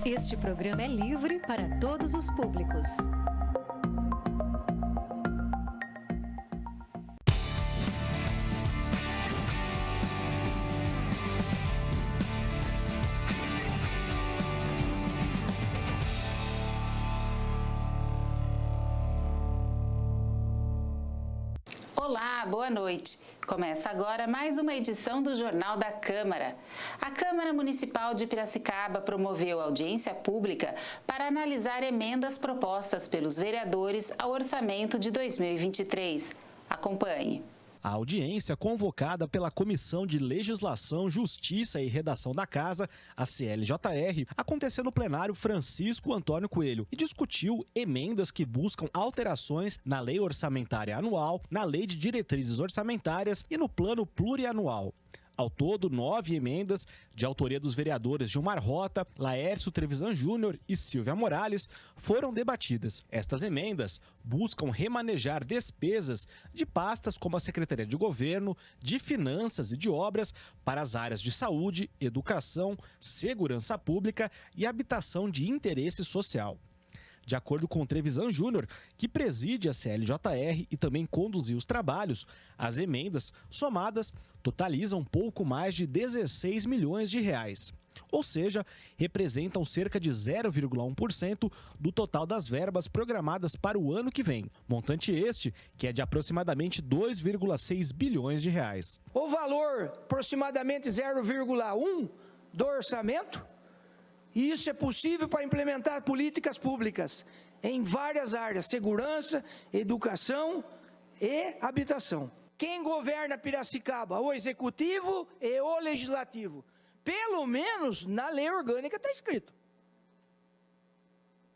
Este programa é livre para todos os públicos. Olá, boa noite. Começa agora mais uma edição do Jornal da Câmara. A Câmara Municipal de Piracicaba promoveu audiência pública para analisar emendas propostas pelos vereadores ao orçamento de 2023. Acompanhe. A audiência, convocada pela Comissão de Legislação, Justiça e Redação da Casa, a CLJR, aconteceu no plenário Francisco Antônio Coelho e discutiu emendas que buscam alterações na Lei Orçamentária Anual, na Lei de Diretrizes Orçamentárias e no Plano Plurianual. Ao todo, 9 emendas, de autoria dos vereadores Gilmar Rota, Laércio Trevisan Júnior e Silvia Morales, foram debatidas. Estas emendas buscam remanejar despesas de pastas como a Secretaria de Governo, de Finanças e de Obras para as áreas de saúde, educação, segurança pública e habitação de interesse social. De acordo com o Trevisan Júnior, que preside a CLJR e também conduziu os trabalhos, as emendas somadas totalizam pouco mais de 16 milhões de reais. Ou seja, representam cerca de 0,1% do total das verbas programadas para o ano que vem. Montante este, que é de aproximadamente 2,6 bilhões de reais. O valor, aproximadamente 0,1% do orçamento. E isso é possível para implementar políticas públicas em várias áreas: segurança, educação e habitação. Quem governa Piracicaba? O Executivo e o Legislativo. Pelo menos na lei orgânica está escrito.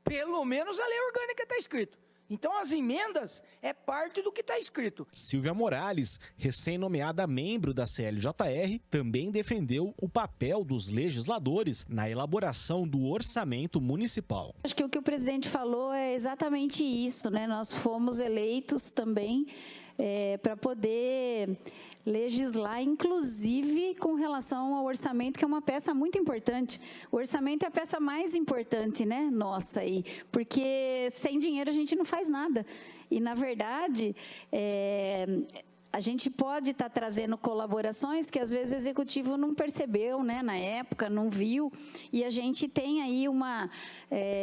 Pelo menos na lei orgânica está escrito. Então, as emendas é parte do que está escrito. Silvia Morales, recém-nomeada membro da CLJR, também defendeu o papel dos legisladores na elaboração do orçamento municipal. Acho que o que o presidente falou é exatamente isso, né? Nós fomos eleitos também para poder legislar, inclusive com relação ao orçamento, que é uma peça muito importante. O orçamento é a peça mais importante, né, nossa, aí, porque sem dinheiro a gente não faz nada. E, na verdade, a gente pode estar trazendo colaborações que às vezes o executivo não percebeu, né, na época, não viu, e a gente tem aí uma,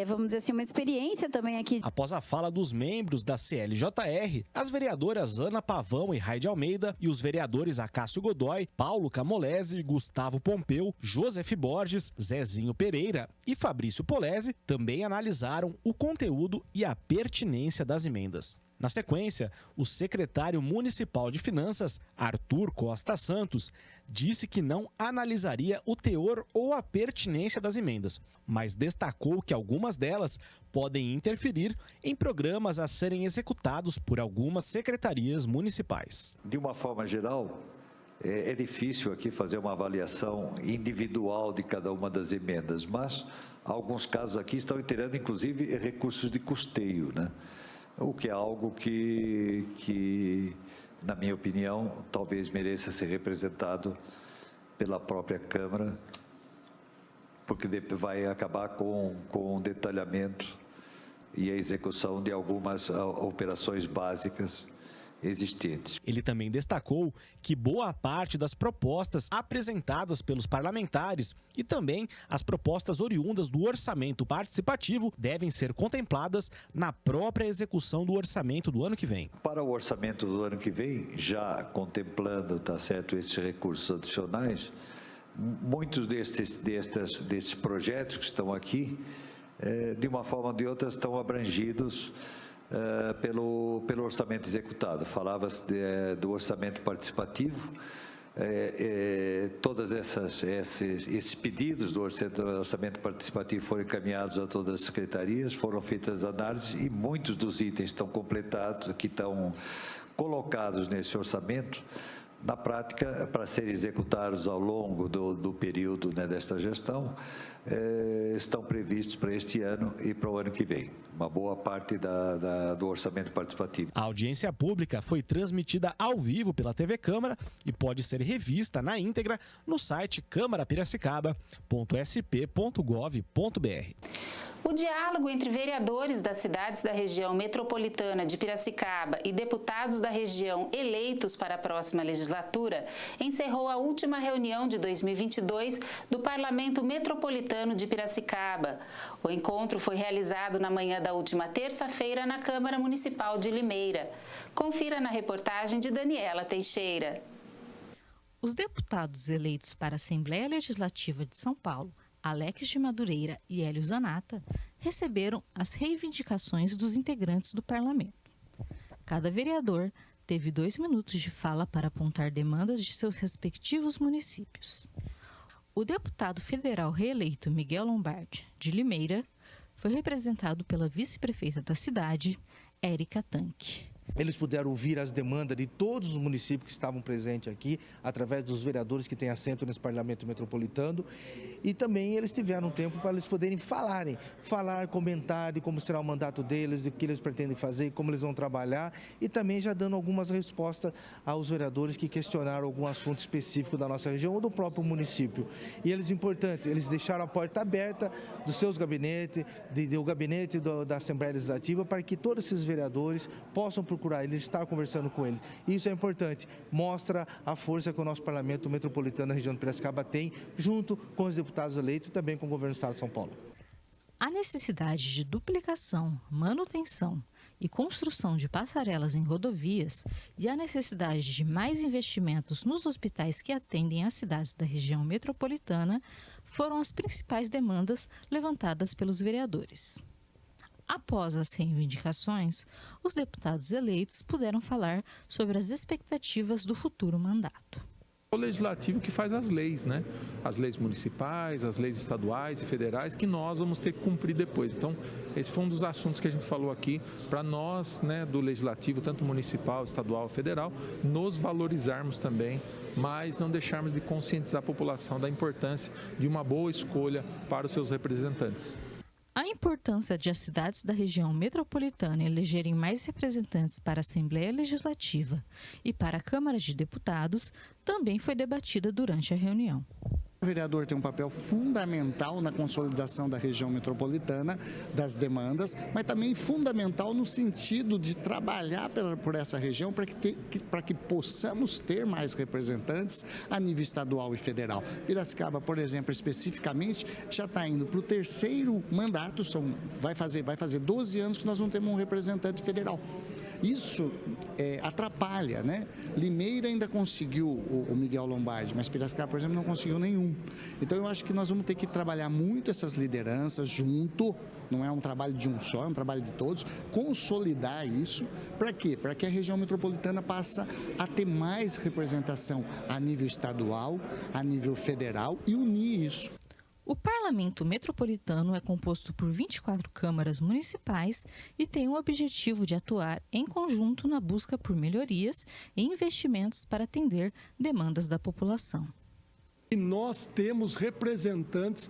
vamos dizer assim, uma experiência também aqui. Após a fala dos membros da CLJR, as vereadoras Ana Pavão e Raide Almeida e os vereadores Acácio Godoy, Paulo Camolese, Gustavo Pompeu, Joseph Borges, Zezinho Pereira e Fabrício Polese também analisaram o conteúdo e a pertinência das emendas. Na sequência, o secretário municipal de Finanças, Arthur Costa Santos, disse que não analisaria o teor ou a pertinência das emendas, mas destacou que algumas delas podem interferir em programas a serem executados por algumas secretarias municipais. De uma forma geral, é difícil aqui fazer uma avaliação individual de cada uma das emendas, mas alguns casos aqui estão inteirando, inclusive, recursos de custeio, né? O que é algo que, na minha opinião, talvez mereça ser representado pela própria Câmara, porque vai acabar com o detalhamento e a execução de algumas operações básicas existentes. Ele também destacou que boa parte das propostas apresentadas pelos parlamentares e também as propostas oriundas do orçamento participativo devem ser contempladas na própria execução do orçamento do ano que vem. Para o orçamento do ano que vem, já contemplando, tá certo, esses recursos adicionais, muitos desses projetos que estão aqui, de uma forma ou de outra, estão abrangidos pelo orçamento executado. Falava-se do orçamento participativo, todas esses pedidos do orçamento participativo foram encaminhados a todas as secretarias, foram feitas análises e muitos dos itens estão completados, que estão colocados nesse orçamento, Na prática, para serem executados ao longo do período, né, desta gestão, estão previstos para este ano e para o ano que vem. Uma boa parte do orçamento participativo. A audiência pública foi transmitida ao vivo pela TV Câmara e pode ser revista na íntegra no site câmarapiracicaba.sp.gov.br. O diálogo entre vereadores das cidades da região metropolitana de Piracicaba e deputados da região eleitos para a próxima legislatura encerrou a última reunião de 2022 do Parlamento Metropolitano de Piracicaba. O encontro foi realizado na manhã da última terça-feira na Câmara Municipal de Limeira. Confira na reportagem de Daniela Teixeira. Os deputados eleitos para a Assembleia Legislativa de São Paulo, Alex de Madureira e Hélio Zanata, receberam as reivindicações dos integrantes do parlamento. Cada vereador teve 2 minutos de fala para apontar demandas de seus respectivos municípios. O deputado federal reeleito Miguel Lombardi, de Limeira, foi representado pela vice-prefeita da cidade, Érica Tanque. Eles puderam ouvir as demandas de todos os municípios que estavam presentes aqui, através dos vereadores que têm assento nesse Parlamento Metropolitano, e também eles tiveram tempo para eles poderem falar, comentar de como será o mandato deles, do que eles pretendem fazer, como eles vão trabalhar, e também já dando algumas respostas aos vereadores que questionaram algum assunto específico da nossa região ou do próprio município. E eles, importante, eles deixaram a porta aberta dos seus gabinetes, do gabinete da Assembleia Legislativa, para que todos esses vereadores possam procurar eles, estar conversando com eles. Isso é importante, mostra a força que o nosso Parlamento Metropolitano da região de Piracicaba tem, junto com os deputados eleitos e também com o governo do Estado de São Paulo. A necessidade de duplicação, manutenção e construção de passarelas em rodovias e a necessidade de mais investimentos nos hospitais que atendem as cidades da região metropolitana foram as principais demandas levantadas pelos vereadores. Após as reivindicações, os deputados eleitos puderam falar sobre as expectativas do futuro mandato. O legislativo que faz as leis, né? As leis municipais, as leis estaduais e federais que nós vamos ter que cumprir depois. Então, esse foi um dos assuntos que a gente falou aqui para nós, né, do legislativo, tanto municipal, estadual, federal, nos valorizarmos também, mas não deixarmos de conscientizar a população da importância de uma boa escolha para os seus representantes. A importância de as cidades da região metropolitana elegerem mais representantes para a Assembleia Legislativa e para a Câmara de Deputados também foi debatida durante a reunião. O vereador tem um papel fundamental na consolidação da região metropolitana, das demandas, mas também fundamental no sentido de trabalhar por essa região para que possamos ter mais representantes a nível estadual e federal. Piracicaba, por exemplo, especificamente, já está indo para o 3º mandato, vai fazer 12 anos que nós não temos um representante federal. Isso atrapalha, né? Limeira ainda conseguiu o Miguel Lombardi, mas Piracicaba, por exemplo, não conseguiu nenhum. Então, eu acho que nós vamos ter que trabalhar muito essas lideranças junto, não é um trabalho de um só, é um trabalho de todos, consolidar isso. Para quê? Para que a região metropolitana passe a ter mais representação a nível estadual, a nível federal e unir isso. O Parlamento Metropolitano é composto por 24 câmaras municipais e tem o objetivo de atuar em conjunto na busca por melhorias e investimentos para atender demandas da população. E nós temos representantes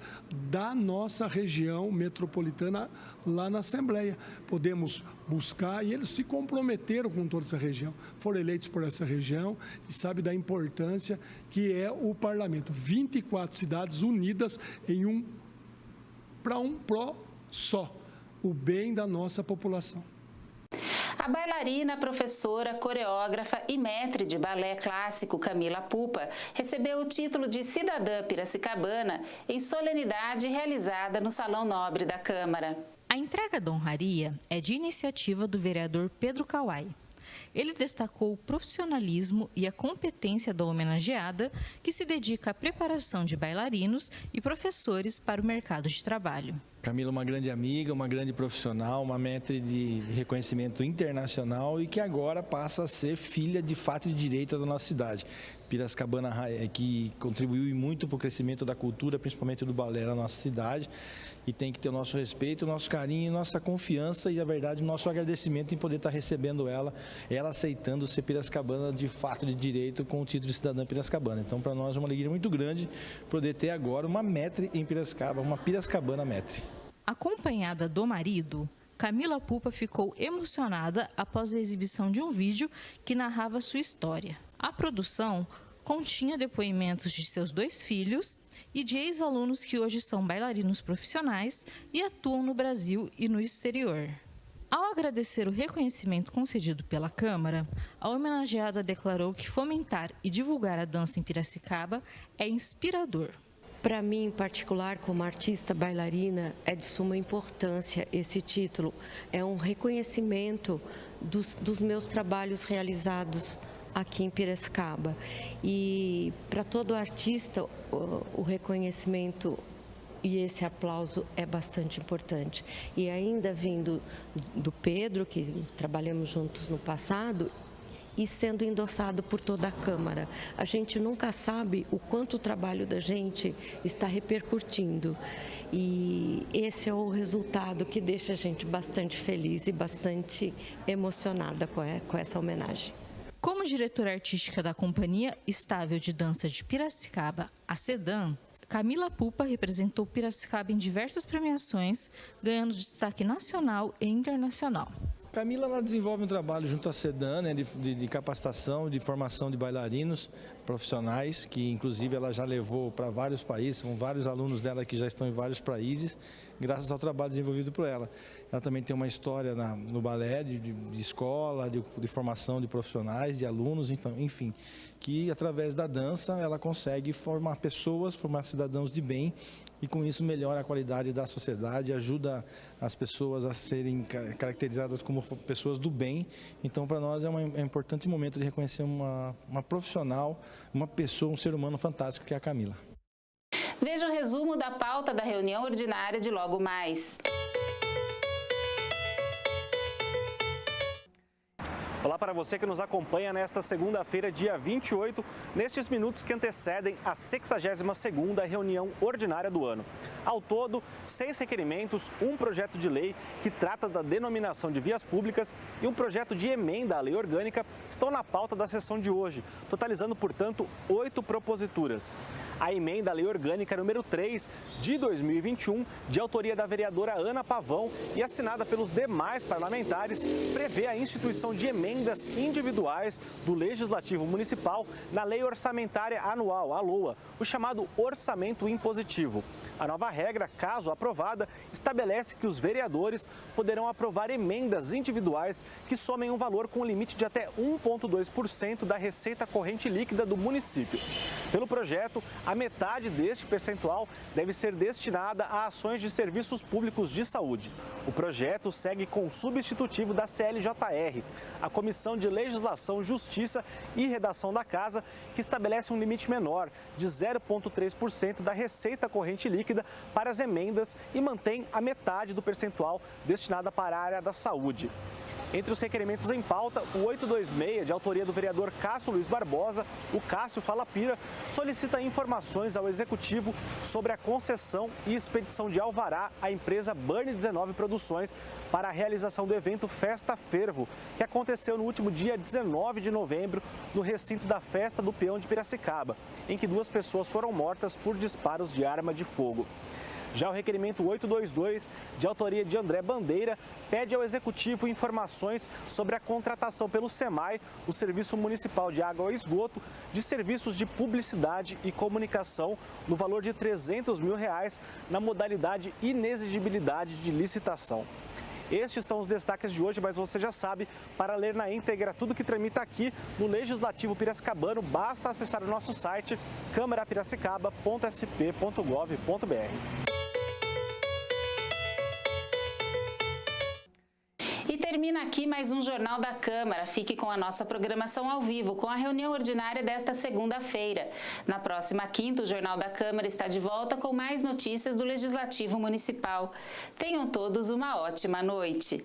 da nossa região metropolitana lá na Assembleia. Podemos buscar e eles se comprometeram com toda essa região. Foram eleitos por essa região e sabem da importância que é o parlamento. 24 cidades unidas em para um pró só, o bem da nossa população. A bailarina, professora, coreógrafa e mestre de balé clássico Camila Pupa recebeu o título de cidadã piracicabana em solenidade realizada no Salão Nobre da Câmara. A entrega da honraria é de iniciativa do vereador Pedro Kawai. Ele destacou o profissionalismo e a competência da homenageada, que se dedica à preparação de bailarinos e professores para o mercado de trabalho. Camila é uma grande amiga, uma grande profissional, uma mestre de reconhecimento internacional e que agora passa a ser filha de fato e de direito da nossa cidade. Piracicabana, que contribuiu muito para o crescimento da cultura, principalmente do balé na nossa cidade, e tem que ter o nosso respeito, o nosso carinho, nossa confiança e, na verdade, o nosso agradecimento em poder estar recebendo ela aceitando ser piracicabana de fato de direito com o título de cidadã piracicabana. Então, para nós é uma alegria muito grande poder ter agora uma mestre em Piracicaba, uma piracicabana mestre. Acompanhada do marido, Camila Pupa ficou emocionada após a exibição de um vídeo que narrava sua história. A produção continha depoimentos de seus 2 filhos e de ex-alunos que hoje são bailarinos profissionais e atuam no Brasil e no exterior. Ao agradecer o reconhecimento concedido pela Câmara, a homenageada declarou que fomentar e divulgar a dança em Piracicaba é inspirador. Para mim, em particular, como artista bailarina, é de suma importância esse título. É um reconhecimento dos meus trabalhos realizados aqui em Piracicaba. E para todo artista, o reconhecimento e esse aplauso é bastante importante. E ainda vindo do Pedro, que trabalhamos juntos no passado, e sendo endossado por toda a Câmara. A gente nunca sabe o quanto o trabalho da gente está repercutindo. E esse é o resultado que deixa a gente bastante feliz e bastante emocionada com essa homenagem. Como diretora artística da Companhia Estável de Dança de Piracicaba, a CEDAM, Camila Pupa representou Piracicaba em diversas premiações, ganhando destaque nacional e internacional. Camila ela desenvolve um trabalho junto à CEDAM, né, de capacitação, de formação de bailarinos profissionais, que inclusive ela já levou para vários países, são vários alunos dela que já estão em vários países, graças ao trabalho desenvolvido por ela. Ela também tem uma história no balé, de escola, de formação de profissionais, de alunos, então, enfim, que através da dança ela consegue formar pessoas, formar cidadãos de bem, e com isso melhora a qualidade da sociedade, ajuda as pessoas a serem caracterizadas como pessoas do bem. Então, para nós é um importante momento de reconhecer uma profissional, uma pessoa, um ser humano fantástico que é a Camila. Veja o resumo da pauta da reunião ordinária de logo mais. Olá para você que nos acompanha nesta segunda-feira, dia 28, nestes minutos que antecedem a 62ª reunião ordinária do ano. Ao todo, 6 requerimentos, um projeto de lei que trata da denominação de vias públicas e um projeto de emenda à lei orgânica estão na pauta da sessão de hoje, totalizando, portanto, 8 proposituras. A emenda à lei orgânica número 3 de 2021, de autoria da vereadora Ana Pavão e assinada pelos demais parlamentares, prevê a instituição de emendas individuais do Legislativo Municipal na Lei Orçamentária Anual, a LOA, o chamado Orçamento Impositivo. A nova regra, caso aprovada, estabelece que os vereadores poderão aprovar emendas individuais que somem um valor com limite de até 1,2% da receita corrente líquida do município. Pelo projeto, a metade deste percentual deve ser destinada a ações de serviços públicos de saúde. O projeto segue com o substitutivo da CLJR, a Comissão de Legislação, Justiça e Redação da Casa, que estabelece um limite menor de 0,3% da receita corrente líquida para as emendas e mantém a metade do percentual destinada para a área da saúde. Entre os requerimentos em pauta, o 826, de autoria do vereador Cássio Luiz Barbosa, o Cássio Fala Pira, solicita informações ao Executivo sobre a concessão e expedição de alvará à empresa Burn 19 Produções para a realização do evento Festa Fervo, que aconteceu no último dia 19 de novembro no recinto da Festa do Peão de Piracicaba, em que 2 pessoas foram mortas por disparos de arma de fogo. Já o requerimento 822, de autoria de André Bandeira, pede ao Executivo informações sobre a contratação pelo SEMAI, o Serviço Municipal de Água e Esgoto, de serviços de publicidade e comunicação no valor de R$300 mil na modalidade inexigibilidade de licitação. Estes são os destaques de hoje, mas você já sabe, para ler na íntegra tudo que tramita aqui no Legislativo Piracicabano, basta acessar o nosso site câmarapiracicaba.sp.gov.br. termina aqui mais um Jornal da Câmara. Fique com a nossa programação ao vivo, com a reunião ordinária desta segunda-feira. Na próxima quinta, o Jornal da Câmara está de volta com mais notícias do Legislativo Municipal. Tenham todos uma ótima noite.